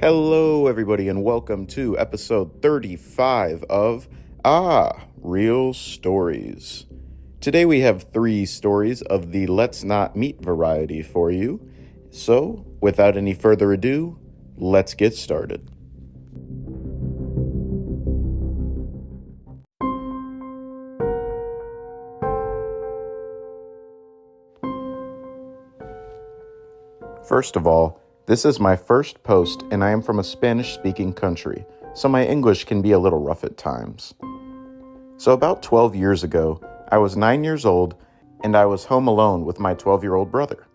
Hello, everybody, and welcome to episode 35 of Real Stories. Today we have 3 stories of the Let's Not Meet variety for you. So, without any further ado, let's get started. First of all, this is my first post, and I am from a Spanish-speaking country, so my English can be a little rough at times. So about 12 years ago, I was 9 years old, and I was home alone with my 12-year-old brother.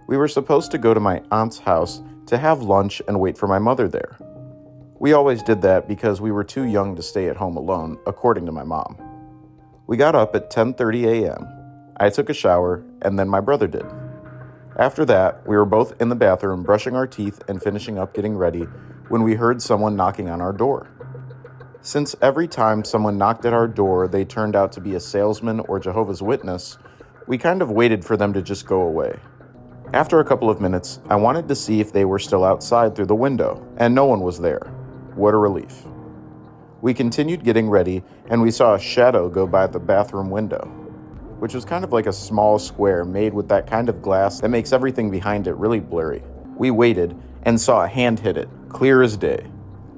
We were supposed to go to my aunt's house to have lunch and wait for my mother there. We always did that because we were too young to stay at home alone, according to my mom. We got up at 10:30 a.m. I took a shower, and then my brother did. After that, we were both in the bathroom brushing our teeth and finishing up getting ready when we heard someone knocking on our door. Since every time someone knocked at our door, they turned out to be a salesman or Jehovah's Witness, we kind of waited for them to just go away. After a couple of minutes, I wanted to see if they were still outside through the window, and no one was there. What a relief. We continued getting ready, and we saw a shadow go by the bathroom window, which was kind of like a small square made with that kind of glass that makes everything behind it really blurry. We waited and saw a hand hit it, clear as day.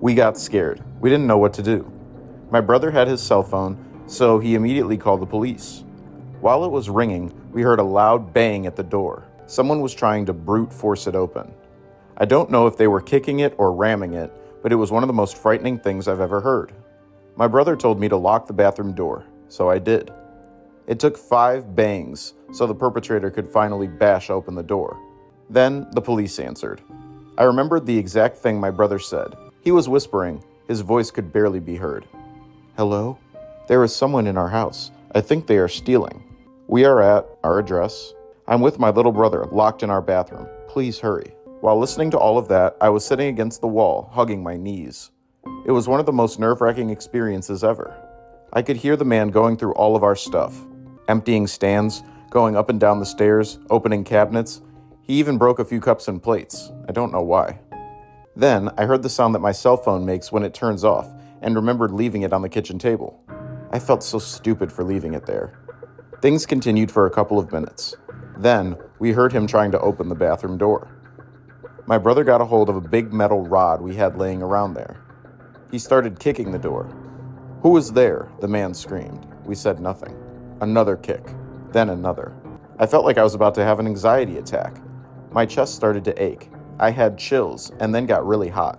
We got scared. We didn't know what to do. My brother had his cell phone, so he immediately called the police. While it was ringing, we heard a loud bang at the door. Someone was trying to brute force it open. I don't know if they were kicking it or ramming it, but it was one of the most frightening things I've ever heard. My brother told me to lock the bathroom door, so I did. It took 5 bangs so the perpetrator could finally bash open the door. Then the police answered. I remembered the exact thing my brother said. He was whispering. His voice could barely be heard. Hello? There is someone in our house. I think they are stealing. We are at our address. I'm with my little brother, locked in our bathroom. Please hurry. While listening to all of that, I was sitting against the wall, hugging my knees. It was one of the most nerve-wracking experiences ever. I could hear the man going through all of our stuff. Emptying stands, going up and down the stairs, opening cabinets. He even broke a few cups and plates. I don't know why. Then I heard the sound that my cell phone makes when it turns off and remembered leaving it on the kitchen table. I felt so stupid for leaving it there. Things continued for a couple of minutes. Then we heard him trying to open the bathroom door. My brother got a hold of a big metal rod we had laying around there. He started kicking the door. Who is there? The man screamed. We said nothing. Another kick, then another. I felt like I was about to have an anxiety attack. My chest started to ache. I had chills and then got really hot.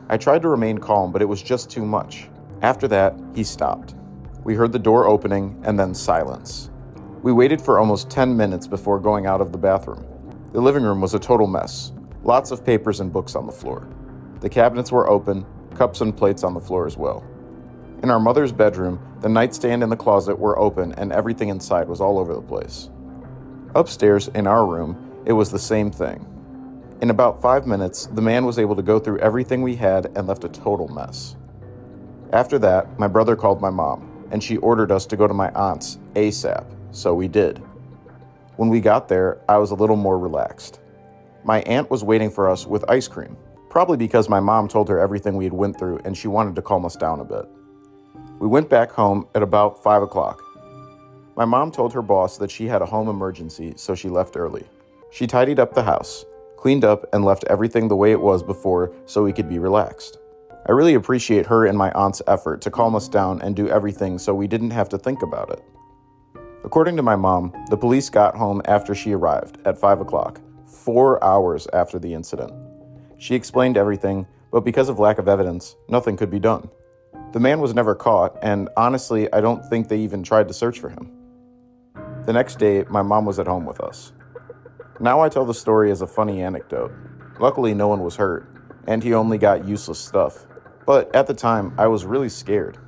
I tried to remain calm, but it was just too much. After that, he stopped. We heard the door opening and then silence. We waited for almost 10 minutes before going out of the bathroom. The living room was a total mess. Lots of papers and books on the floor. The cabinets were open, cups and plates on the floor as well. In our mother's bedroom, the nightstand and the closet were open and everything inside was all over the place. Upstairs, in our room, it was the same thing. In about 5 minutes, the man was able to go through everything we had and left a total mess. After that, my brother called my mom, and she ordered us to go to my aunt's ASAP, so we did. When we got there, I was a little more relaxed. My aunt was waiting for us with ice cream, probably because my mom told her everything we had went through and she wanted to calm us down a bit. We went back home at about 5 o'clock. My mom told her boss that she had a home emergency, so she left early. She tidied up the house, cleaned up, and left everything the way it was before so we could be relaxed. I really appreciate her and my aunt's effort to calm us down and do everything so we didn't have to think about it. According to my mom, the police got home after she arrived at 5 o'clock, 4 hours after the incident. She explained everything, but because of lack of evidence, nothing could be done. The man was never caught, and honestly, I don't think they even tried to search for him. The next day, my mom was at home with us. Now I tell the story as a funny anecdote. Luckily, no one was hurt, and he only got useless stuff. But at the time, I was really scared.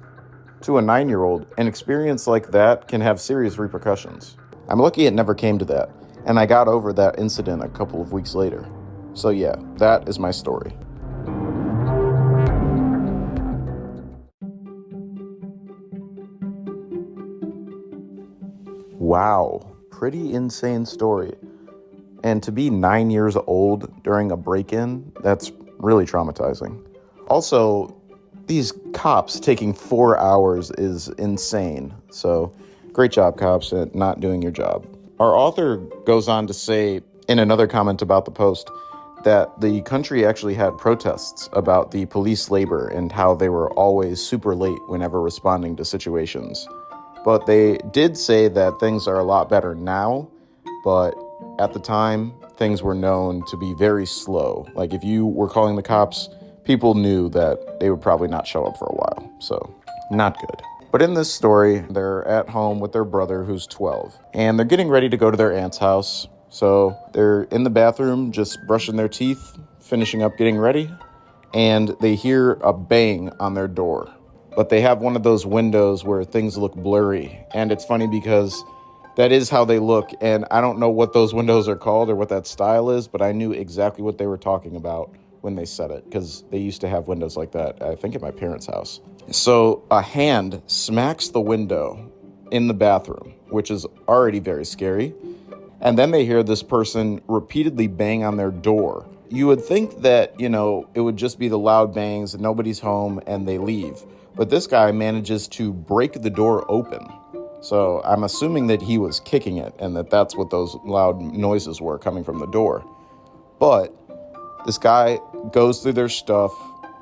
To a 9-year-old, an experience like that can have serious repercussions. I'm lucky it never came to that, and I got over that incident a couple of weeks later. So yeah, that is my story. Wow, pretty insane story. And to be 9 years old during a break-in, that's really traumatizing. Also, these cops taking 4 hours is insane. So, great job, cops, at not doing your job. Our author goes on to say in another comment about the post that the country actually had protests about the police labor and how they were always super late whenever responding to situations. But they did say that things are a lot better now, but at the time, things were known to be very slow. Like if you were calling the cops, people knew that they would probably not show up for a while. So, not good. But in this story, they're at home with their brother who's 12, and they're getting ready to go to their aunt's house. So they're in the bathroom, just brushing their teeth, finishing up getting ready, and they hear a bang on their door. But they have one of those windows where things look blurry, and it's funny because that is how they look, and I don't know what those windows are called or what that style is, but I knew exactly what they were talking about when they said it, because they used to have windows like that, I think at my parents' house. So a hand smacks the window in the bathroom, which is already very scary. And then they hear this person repeatedly bang on their door. You would think that, it would just be the loud bangs and nobody's home and they leave. But this guy manages to break the door open. So I'm assuming that he was kicking it and that's what those loud noises were coming from the door. But this guy goes through their stuff,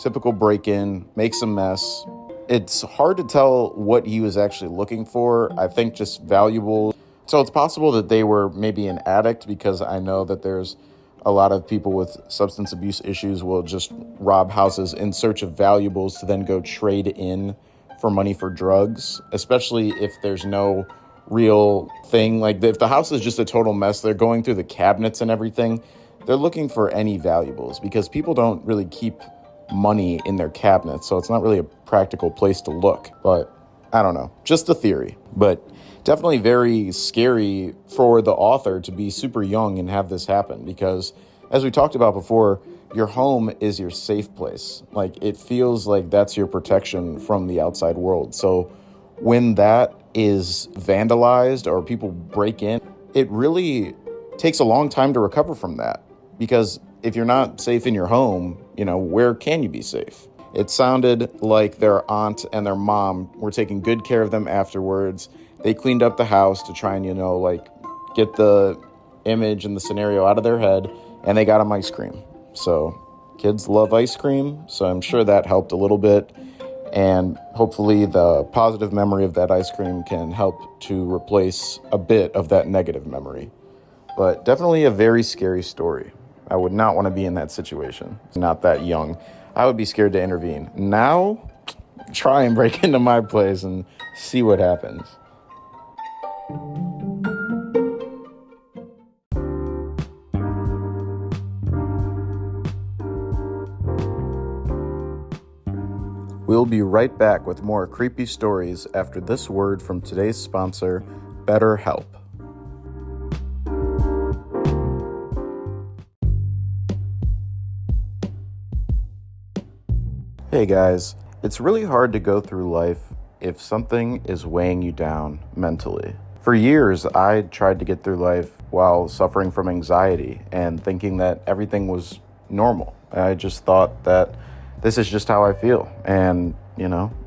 typical break-in, makes a mess. It's hard to tell what he was actually looking for. I think just valuables. So it's possible that they were maybe an addict, because I know that there's a lot of people with substance abuse issues will just rob houses in search of valuables to then go trade in for money for drugs, especially if there's no real thing. Like if the house is just a total mess, they're going through the cabinets and everything. They're looking for any valuables because people don't really keep money in their cabinets. So it's not really a practical place to look. But I don't know, just a theory. But definitely very scary for the author to be super young and have this happen, because as we talked about before, your home is your safe place. Like it feels like that's your protection from the outside world. So when that is vandalized or people break in, it really takes a long time to recover from that, because if you're not safe in your home, where can you be safe? It sounded like their aunt and their mom were taking good care of them afterwards. They cleaned up the house to try and, get the image and the scenario out of their head, and they got them ice cream. So kids love ice cream, so I'm sure that helped a little bit. And hopefully the positive memory of that ice cream can help to replace a bit of that negative memory. But definitely a very scary story. I would not want to be in that situation. Not that young. I would be scared to intervene. Now, try and break into my place and see what happens. We'll be right back with more creepy stories after this word from today's sponsor, BetterHelp. Hey guys, it's really hard to go through life if something is weighing you down mentally. For years, I tried to get through life while suffering from anxiety and thinking that everything was normal. I just thought that this is just how I feel. And,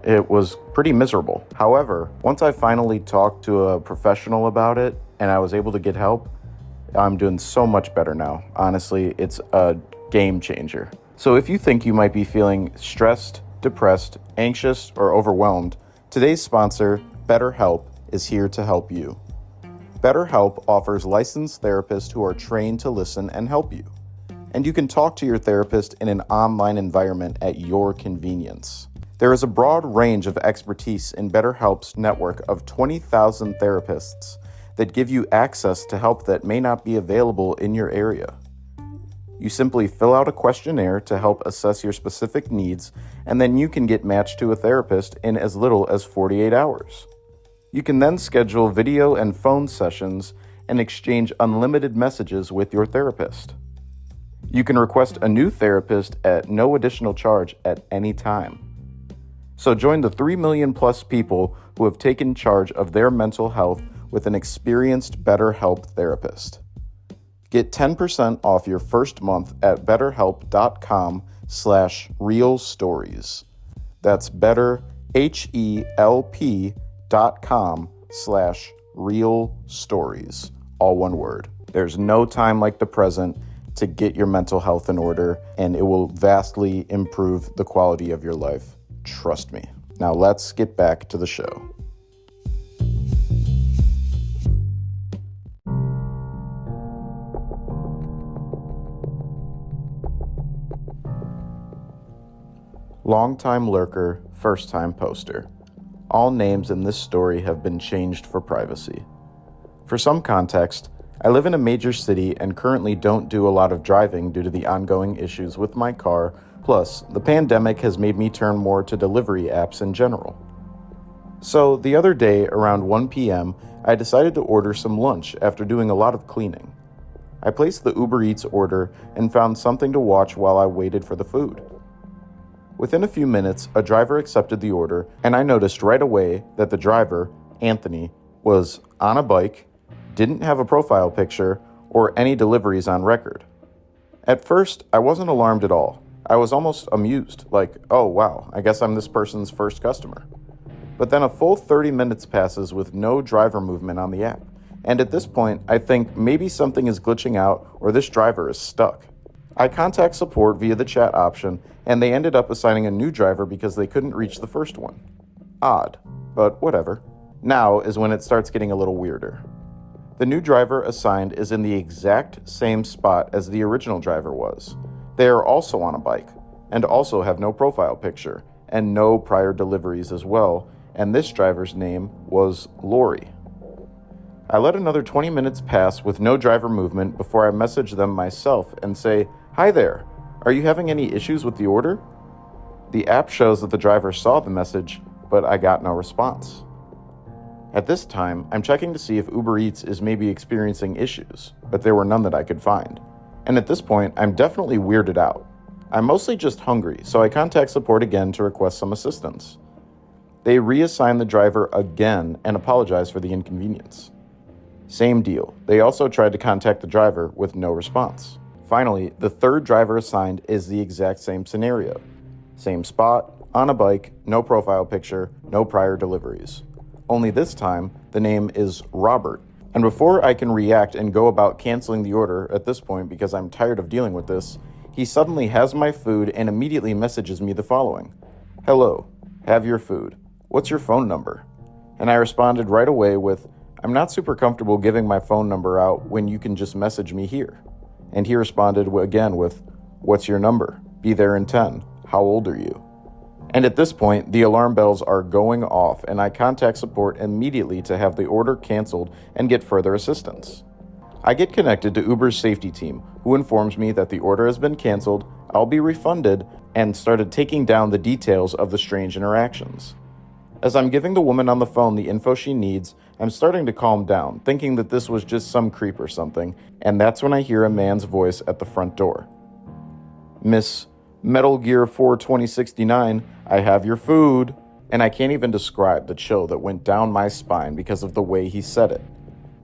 it was pretty miserable. However, once I finally talked to a professional about it and I was able to get help, I'm doing so much better now. Honestly, it's a game changer. So if you think you might be feeling stressed, depressed, anxious, or overwhelmed, today's sponsor, BetterHelp, is here to help you. BetterHelp offers licensed therapists who are trained to listen and help you. And you can talk to your therapist in an online environment at your convenience. There is a broad range of expertise in BetterHelp's network of 20,000 therapists that give you access to help that may not be available in your area. You simply fill out a questionnaire to help assess your specific needs, and then you can get matched to a therapist in as little as 48 hours. You can then schedule video and phone sessions and exchange unlimited messages with your therapist. You can request a new therapist at no additional charge at any time. So join the 3 million plus people who have taken charge of their mental health with an experienced BetterHelp therapist. Get 10% off your first month at betterhelp.com better.help/real stories. That's betterhelp.com/real stories. All one word. There's no time like the present to get your mental health in order, and it will vastly improve the quality of your life. Trust me. Now let's get back to the show. Long-time lurker, first-time poster. All names in this story have been changed for privacy. For some context, I live in a major city and currently don't do a lot of driving due to the ongoing issues with my car, plus the pandemic has made me turn more to delivery apps in general. So the other day, around 1 p.m., I decided to order some lunch after doing a lot of cleaning. I placed the Uber Eats order and found something to watch while I waited for the food. Within a few minutes, a driver accepted the order, and I noticed right away that the driver, Anthony, was on a bike, didn't have a profile picture, or any deliveries on record. At first, I wasn't alarmed at all. I was almost amused, like, oh wow, I guess I'm this person's first customer. But then a full 30 minutes passes with no driver movement on the app, and at this point, I think maybe something is glitching out or this driver is stuck. I contact support via the chat option, and they ended up assigning a new driver because they couldn't reach the first one. Odd, but whatever. Now is when it starts getting a little weirder. The new driver assigned is in the exact same spot as the original driver was. They are also on a bike, and also have no profile picture, and no prior deliveries as well, and this driver's name was Lori. I let another 20 minutes pass with no driver movement before I message them myself and say, "Hi there, are you having any issues with the order?" The app shows that the driver saw the message, but I got no response. At this time, I'm checking to see if Uber Eats is maybe experiencing issues, but there were none that I could find. And at this point, I'm definitely weirded out. I'm mostly just hungry, so I contact support again to request some assistance. They reassign the driver again and apologize for the inconvenience. Same deal. They also tried to contact the driver with no response. Finally, the third driver assigned is the exact same scenario. Same spot, on a bike, no profile picture, no prior deliveries. Only this time, the name is Robert. And before I can react and go about canceling the order at this point because I'm tired of dealing with this, he suddenly has my food and immediately messages me the following. "Hello, have your food. What's your phone number?" And I responded right away with, "I'm not super comfortable giving my phone number out when you can just message me here." And he responded again with, "What's your number? Be there in 10. How old are you?" And at this point, the alarm bells are going off, and I contact support immediately to have the order canceled and get further assistance. I get connected to Uber's safety team, who informs me that the order has been canceled, I'll be refunded, and started taking down the details of the strange interactions. As I'm giving the woman on the phone the info she needs, I'm starting to calm down, thinking that this was just some creep or something, and that's when I hear a man's voice at the front door. "Miss Metal Gear 4 2069, I have your food." And I can't even describe the chill that went down my spine because of the way he said it.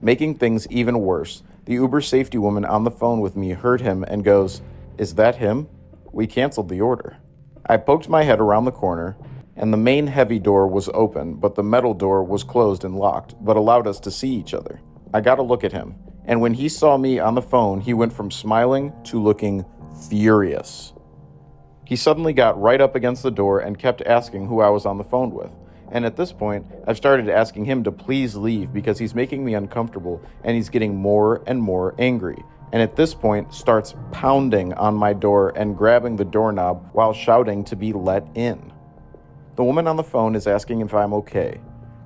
Making things even worse, the Uber safety woman on the phone with me heard him and goes, "Is that him? We canceled the order." I poked my head around the corner, and the main heavy door was open, but the metal door was closed and locked, but allowed us to see each other. I got a look at him, and when he saw me on the phone, he went from smiling to looking furious. He suddenly got right up against the door and kept asking who I was on the phone with. And at this point, I've started asking him to please leave because he's making me uncomfortable and he's getting more and more angry. And at this point, starts pounding on my door and grabbing the doorknob while shouting to be let in. The woman on the phone is asking if I'm okay.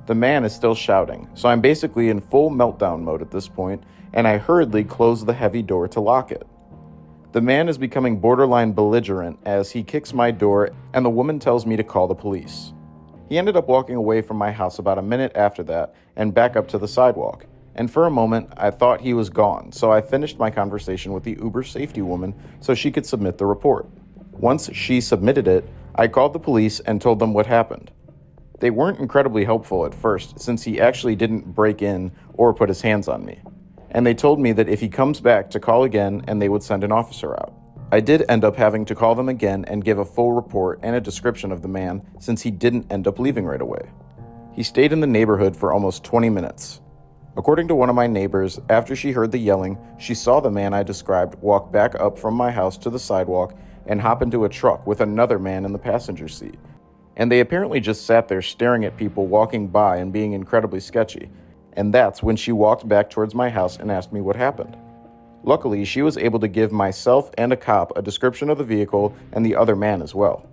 The man is still shouting, so I'm basically in full meltdown mode at this point, and I hurriedly close the heavy door to lock it. The man is becoming borderline belligerent as he kicks my door, and the woman tells me to call the police. He ended up walking away from my house about a minute after that and back up to the sidewalk. And for a moment, I thought he was gone, so I finished my conversation with the Uber safety woman so she could submit the report. Once she submitted it, I called the police and told them what happened. They weren't incredibly helpful at first, since he actually didn't break in or put his hands on me. And they told me that if he comes back to call again and they would send an officer out. I did end up having to call them again and give a full report and a description of the man since he didn't end up leaving right away. He stayed in the neighborhood for almost 20 minutes. According to one of my neighbors, after she heard the yelling, she saw the man I described walk back up from my house to the sidewalk and hop into a truck with another man in the passenger seat. And they apparently just sat there staring at people walking by and being incredibly sketchy. And that's when she walked back towards my house and asked me what happened. Luckily, she was able to give myself and a cop a description of the vehicle and the other man as well.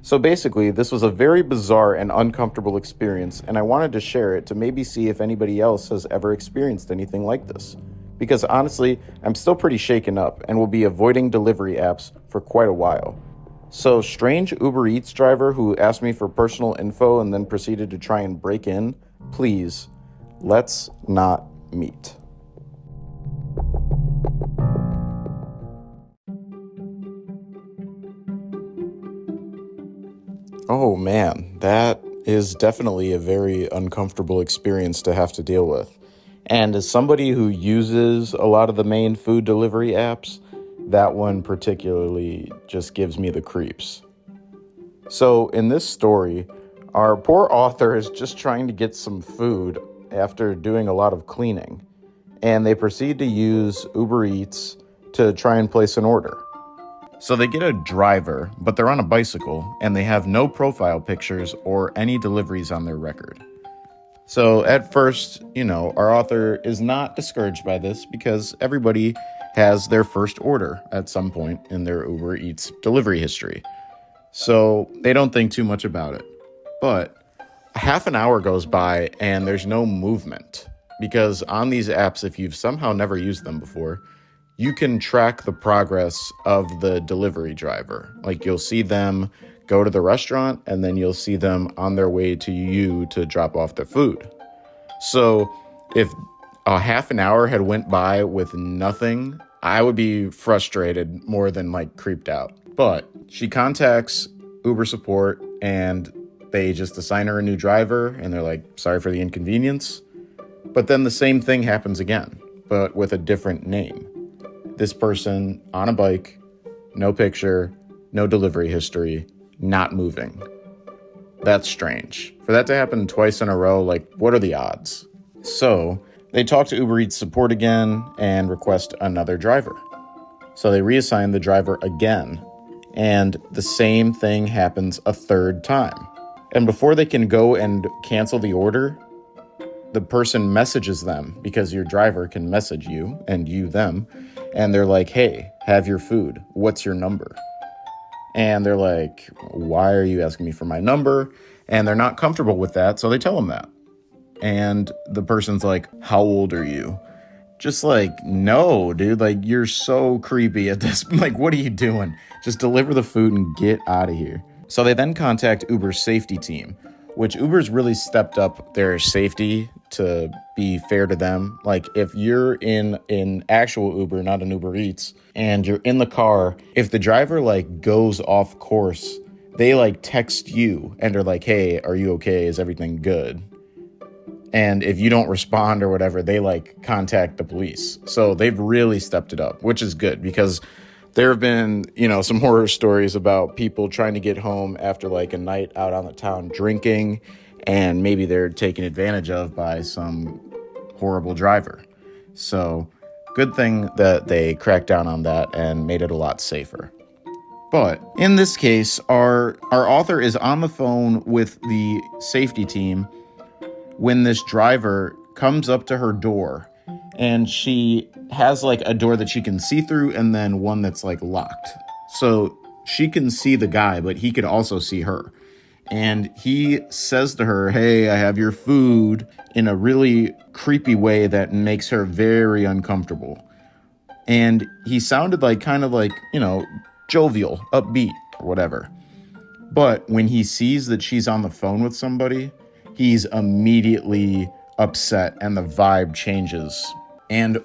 So basically, this was a very bizarre and uncomfortable experience, and I wanted to share it to maybe see if anybody else has ever experienced anything like this. Because honestly, I'm still pretty shaken up and will be avoiding delivery apps for quite a while. So, strange Uber Eats driver who asked me for personal info and then proceeded to try and break in, please, let's not meet. Oh man, that is definitely a very uncomfortable experience to have to deal with. And as somebody who uses a lot of the main food delivery apps, that one particularly just gives me the creeps. So in this story, our poor author is just trying to get some food after doing a lot of cleaning, and they proceed to use Uber Eats to try and place an order. So they get a driver, but they're on a bicycle, and they have no profile pictures or any deliveries on their record. So at first, our author is not discouraged by this because everybody has their first order at some point in their Uber Eats delivery history. So they don't think too much about it. But half an hour goes by and there's no movement, because on these apps, if you've somehow never used them before, you can track the progress of the delivery driver. Like, you'll see them go to the restaurant and then you'll see them on their way to you to drop off their food. So if a half an hour had went by with nothing, I would be frustrated more than creeped out. But she contacts Uber support and they just assign her a new driver and they're like, sorry for the inconvenience. But then the same thing happens again, but with a different name. This person on a bike, no picture, no delivery history, not moving. That's strange. For that to happen twice in a row, what are the odds? So they talk to Uber Eats support again and request another driver. So they reassign the driver again, and the same thing happens a third time. And before they can go and cancel the order, the person messages them, because your driver can message you and you them. And they're like, hey, have your food. What's your number? And they're like, why are you asking me for my number? And they're not comfortable with that, so they tell them that. And the person's like, how old are you? Just no, dude, you're so creepy at this. What are you doing? Just deliver the food and get out of here. So they then contact Uber's safety team, which Uber's really stepped up their safety to be fair to them. If you're in an actual Uber, not an Uber Eats, and you're in the car, if the driver goes off course, they text you and are like, hey, are you okay? Is everything good? And if you don't respond or whatever, they contact the police. So they've really stepped it up, which is good, because there have been, some horror stories about people trying to get home after a night out on the town drinking, and maybe they're taken advantage of by some horrible driver. So good thing that they cracked down on that and made it a lot safer. But in this case, our author is on the phone with the safety team when this driver comes up to her door, and she has a door that she can see through and then one that's locked. So she can see the guy, but he could also see her. And he says to her, hey, I have your food, in a really creepy way that makes her very uncomfortable. And he sounded jovial, upbeat, or whatever. But when he sees that she's on the phone with somebody, he's immediately upset and the vibe changes. And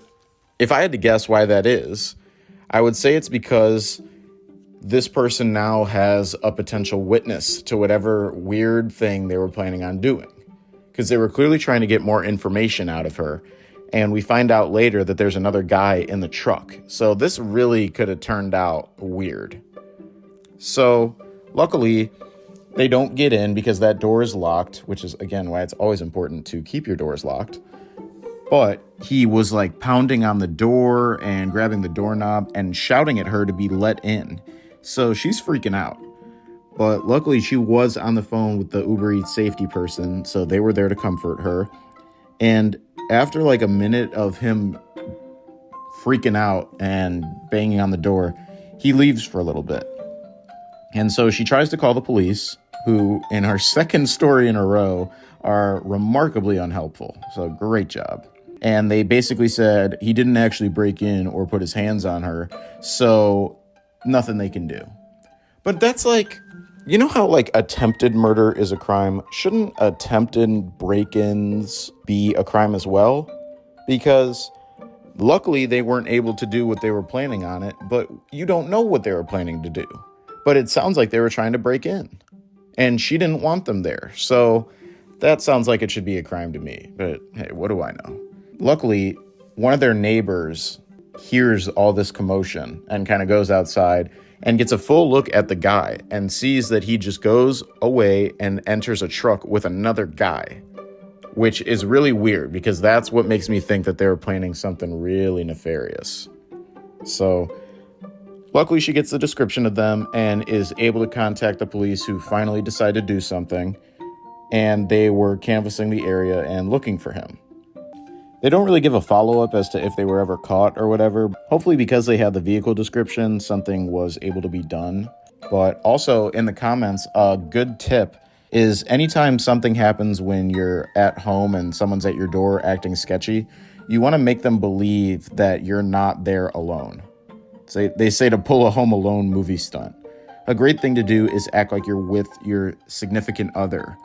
if I had to guess why that is, I would say it's because this person now has a potential witness to whatever weird thing they were planning on doing. Because they were clearly trying to get more information out of her. And we find out later that there's another guy in the truck. So this really could have turned out weird. So luckily, they don't get in because that door is locked, which is, again, why it's always important to keep your doors locked. But he was like pounding on the door and grabbing the doorknob and shouting at her to be let in. So she's freaking out. But luckily, she was on the phone with the Uber Eats safety person, so they were there to comfort her. And after like a minute of him freaking out and banging on the door, he leaves for a little bit. And so she tries to call the police, who in our second story in a row are remarkably unhelpful. So great job. And they basically said he didn't actually break in or put his hands on her, so nothing they can do. But that's like, you know how like attempted murder is a crime? Shouldn't attempted break-ins be a crime as well? Because luckily they weren't able to do what they were planning on it, but you don't know what they were planning to do. But it sounds like they were trying to break in, and she didn't want them there. So that sounds like it should be a crime to me, but hey, what do I know? Luckily, one of their neighbors hears all this commotion and kind of goes outside and gets a full look at the guy and sees that he just goes away and enters a truck with another guy, which is really weird because that's what makes me think that they were planning something really nefarious. So luckily, she gets the description of them and is able to contact the police, who finally decide to do something, and they were canvassing the area and looking for him. They don't really give a follow-up as to if they were ever caught or whatever. Hopefully, because they had the vehicle description, something was able to be done. But also, in the comments, a good tip is anytime something happens when you're at home and someone's at your door acting sketchy, you want to make them believe that you're not there alone. They say to pull a Home Alone movie stunt. A great thing to do is act like you're with your significant other,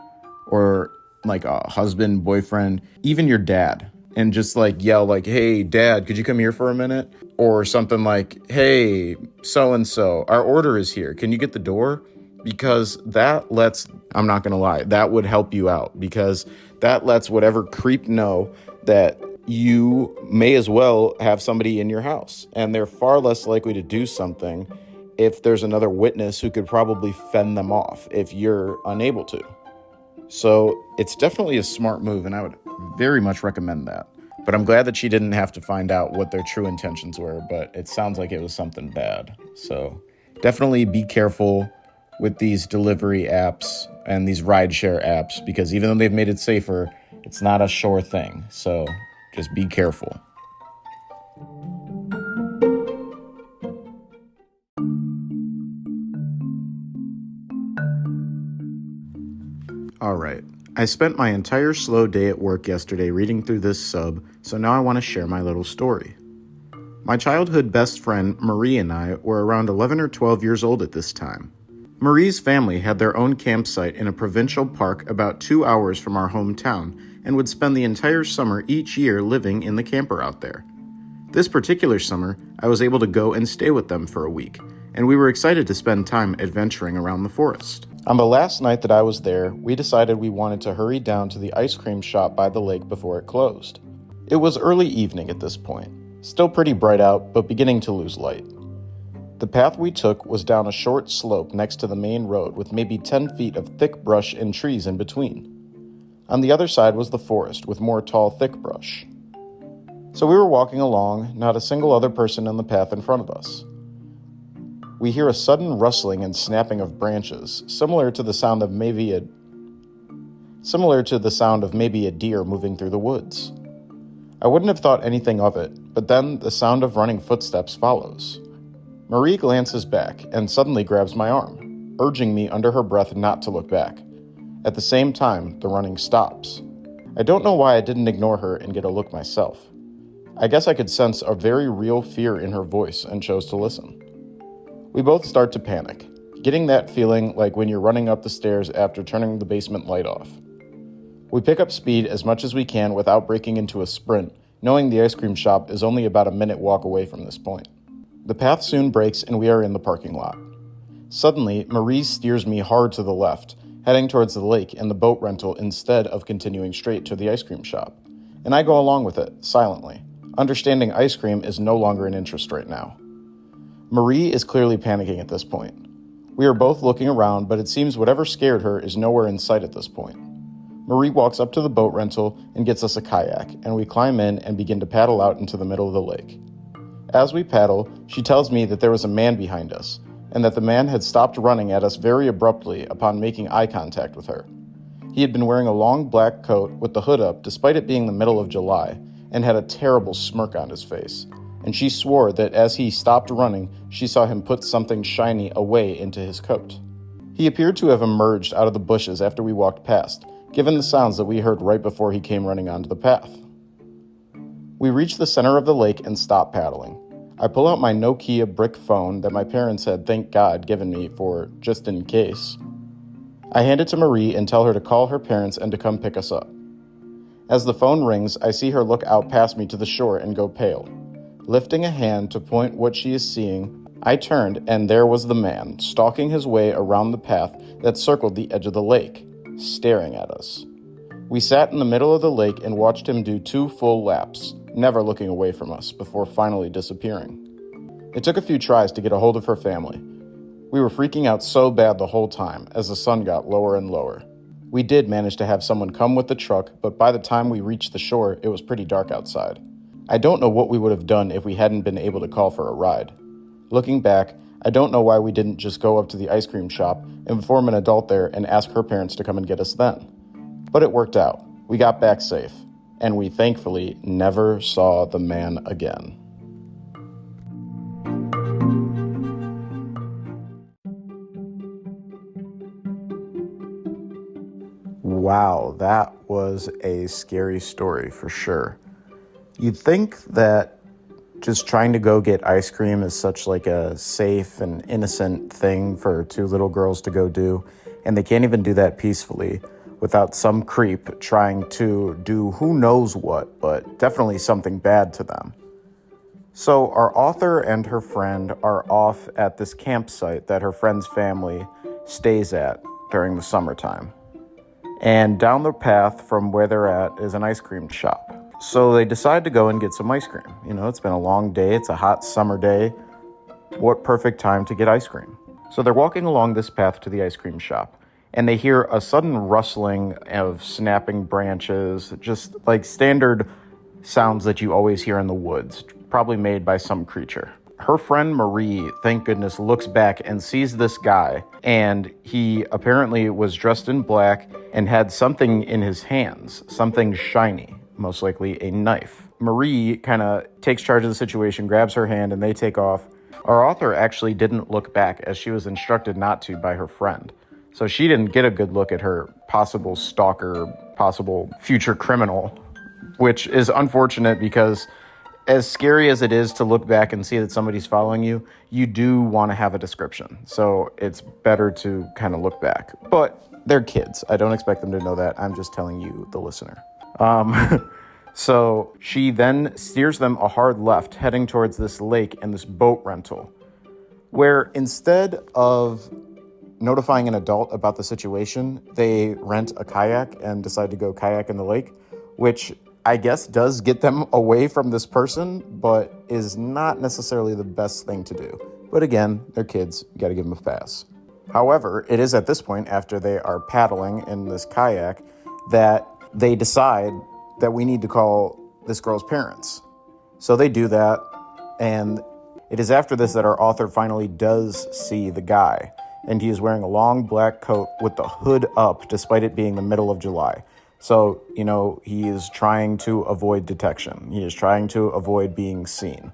or like a husband, boyfriend, even your dad, and just like yell like, "Hey, Dad, could you come here for a minute?" Or something like, "Hey, so-and-so, our order is here. Can you get the door?" Because that lets, I'm not going to lie, that would help you out, because that lets whatever creep know that you may as well have somebody in your house, and they're far less likely to do something if there's another witness who could probably fend them off if you're unable to. So it's definitely a smart move, and I would very much recommend that. But I'm glad that she didn't have to find out what their true intentions were, but it sounds like it was something bad. So definitely be careful with these delivery apps and these rideshare apps, because even though they've made it safer, it's not a sure thing. So just be careful. All right. I spent my entire slow day at work yesterday reading through this sub, so now I want to share my little story. My childhood best friend, Marie, and I were around 11 or 12 years old at this time. Marie's family had their own campsite in a provincial park about 2 hours from our hometown and would spend the entire summer each year living in the camper out there. This particular summer, I was able to go and stay with them for a week, and we were excited to spend time adventuring around the forest. On the last night that I was there, we decided we wanted to hurry down to the ice cream shop by the lake before it closed. It was early evening at this point, still pretty bright out, but beginning to lose light. The path we took was down a short slope next to the main road with maybe 10 feet of thick brush and trees in between. On the other side was the forest with more tall, thick brush. So we were walking along, not a single other person in the path in front of us. We hear a sudden rustling and snapping of branches, similar to the sound of maybe a deer moving through the woods. I wouldn't have thought anything of it, but then the sound of running footsteps follows. Marie glances back and suddenly grabs my arm, urging me under her breath not to look back. At the same time, the running stops. I don't know why I didn't ignore her and get a look myself. I guess I could sense a very real fear in her voice and chose to listen. We both start to panic, getting that feeling like when you're running up the stairs after turning the basement light off. We pick up speed as much as we can without breaking into a sprint, knowing the ice cream shop is only about a minute walk away from this point. The path soon breaks and we are in the parking lot. Suddenly, Marie steers me hard to the left, heading towards the lake and the boat rental instead of continuing straight to the ice cream shop. and I go along with it, silently, understanding ice cream is no longer an interest right now. Marie is clearly panicking at this point. We are both looking around, but it seems whatever scared her is nowhere in sight at this point. Marie walks up to the boat rental and gets us a kayak, and we climb in and begin to paddle out into the middle of the lake. As we paddle, she tells me that there was a man behind us, and that the man had stopped running at us very abruptly upon making eye contact with her. He had been wearing a long black coat with the hood up despite it being the middle of July, and had a terrible smirk on his face, and she swore that as he stopped running, she saw him put something shiny away into his coat. He appeared to have emerged out of the bushes after we walked past, given the sounds that we heard right before he came running onto the path. We reach the center of the lake and stop paddling. I pull out my Nokia brick phone that my parents had, thank God, given me for just in case. I hand it to Marie and tell her to call her parents and to come pick us up. As the phone rings, I see her look out past me to the shore and go pale. Lifting a hand to point what she is seeing, I turned, and there was the man, stalking his way around the path that circled the edge of the lake, staring at us. We sat in the middle of the lake and watched him do 2 full laps, never looking away from us, before finally disappearing. It took a few tries to get a hold of her family. We were freaking out so bad the whole time, as the sun got lower and lower. We did manage to have someone come with the truck, but by the time we reached the shore, it was pretty dark outside. I don't know what we would have done if we hadn't been able to call for a ride. Looking back, I don't know why we didn't just go up to the ice cream shop, inform an adult there, and ask her parents to come and get us then. But it worked out. We got back safe, and we thankfully never saw the man again. Wow, that was a scary story for sure. You'd think that just trying to go get ice cream is such like a safe and innocent thing for 2 little girls to go do, and they can't even do that peacefully without some creep trying to do who knows what, but definitely something bad to them. So our author and her friend are off at this campsite that her friend's family stays at during the summertime. And down the path from where they're at is an ice cream shop. So they decide to go and get some ice cream. You know, it's been a long day. It's a hot summer day. What perfect time to get ice cream? So they're walking along this path to the ice cream shop, and they hear a sudden rustling of snapping branches, just like standard sounds that you always hear in the woods, probably made by some creature. Her friend Marie, thank goodness, looks back and sees this guy, and he apparently was dressed in black and had something in his hands, something shiny, most likely a knife. Marie kind of takes charge of the situation, grabs her hand, and they take off. Our author actually didn't look back, as she was instructed not to by her friend. So she didn't get a good look at her possible stalker, possible future criminal, which is unfortunate because as scary as it is to look back and see that somebody's following you, you do want to have a description. So it's better to kind of look back. But they're kids. I don't expect them to know that. I'm just telling you, the listener. So she then steers them a hard left, heading towards this lake and this boat rental, where instead of notifying an adult about the situation, they rent a kayak and decide to go kayak in the lake, which I guess does get them away from this person, but is not necessarily the best thing to do. But again, they're kids, you gotta give them a pass. However, it is at this point, after they are paddling in this kayak, that they decide that we need to call this girl's parents. So they do that, and it is after this that our author finally does see the guy, and he is wearing a long black coat with the hood up despite it being the middle of July. So, you know, he is trying to avoid detection. He is trying to avoid being seen.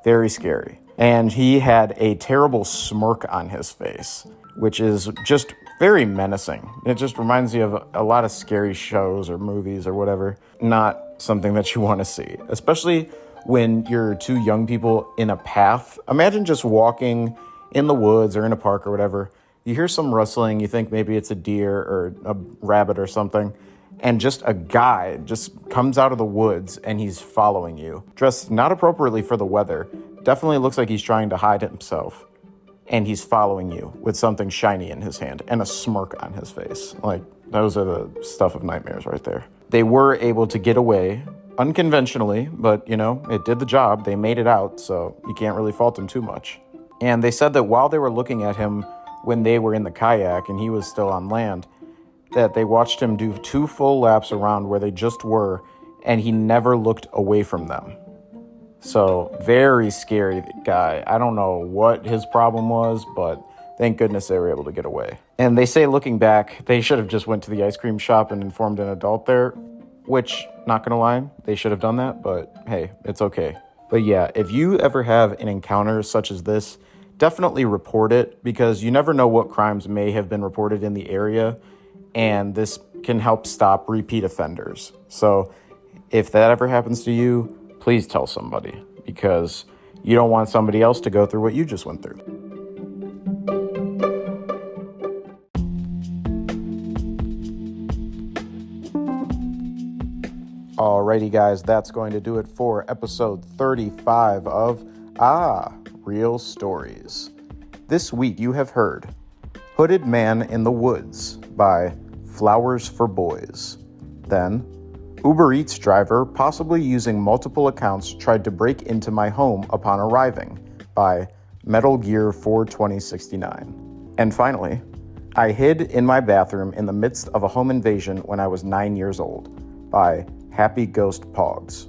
Very scary. And he had a terrible smirk on his face, which is just very menacing. It just reminds you of a lot of scary shows or movies or whatever. Not something that you want to see, especially when you're 2 young people in a path. Imagine just walking in the woods or in a park or whatever. You hear some rustling, you think maybe it's a deer or a rabbit or something, and just a guy just comes out of the woods and he's following you, dressed not appropriately for the weather. Definitely looks like he's trying to hide himself. And he's following you with something shiny in his hand and a smirk on his face. Like, those are the stuff of nightmares right there. They were able to get away Unconventionally, but, it did the job. They made it out, so you can't really fault them too much. And they said that while they were looking at him when they were in the kayak and he was still on land, that they watched him do 2 full laps around where they just were, and he never looked away from them. So, very scary guy. I don't know what his problem was, but thank goodness they were able to get away. And they say, looking back, they should have just went to the ice cream shop and informed an adult there, which, not gonna lie, they should have done that, but hey, it's okay. But yeah, if you ever have an encounter such as this, definitely report it, because you never know what crimes may have been reported in the area, and this can help stop repeat offenders. So if that ever happens to you, please tell somebody, because you don't want somebody else to go through what you just went through. Alrighty, guys, that's going to do it for episode 35 of Real Stories. This week you have heard Hooded Man in the Woods by Flowers for Boys. Then, Uber Eats driver possibly using multiple accounts tried to break into my home upon arriving by Metal Gear 42069. And finally, I hid in my bathroom in the midst of a home invasion when I was 9 years old by Happy Ghost Pogs.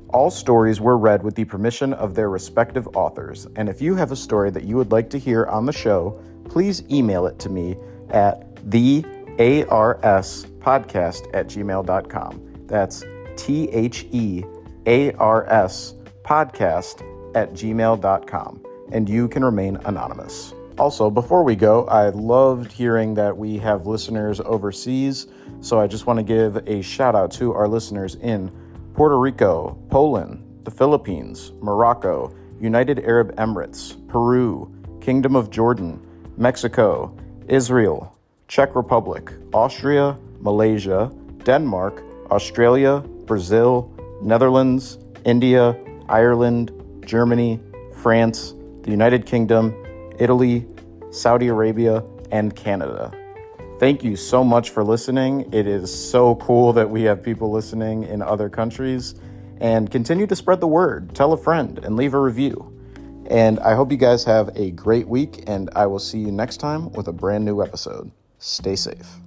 All stories were read with the permission of their respective authors, and if you have a story that you would like to hear on the show, please email it to me at thearspodcast@gmail.com. That's thearspodcast@gmail.com, and you can remain anonymous. Also, before we go, I loved hearing that we have listeners overseas, so I just want to give a shout out to our listeners in Puerto Rico, Poland, the Philippines, Morocco, United Arab Emirates, Peru, Kingdom of Jordan, Mexico, Israel, Czech Republic, Austria, Malaysia, Denmark, Australia, Brazil, Netherlands, India, Ireland, Germany, France, the United Kingdom, Italy, Saudi Arabia, and Canada. Thank you so much for listening. It is so cool that we have people listening in other countries, and continue to spread the word. Tell a friend and leave a review. And I hope you guys have a great week, and I will see you next time with a brand new episode. Stay safe.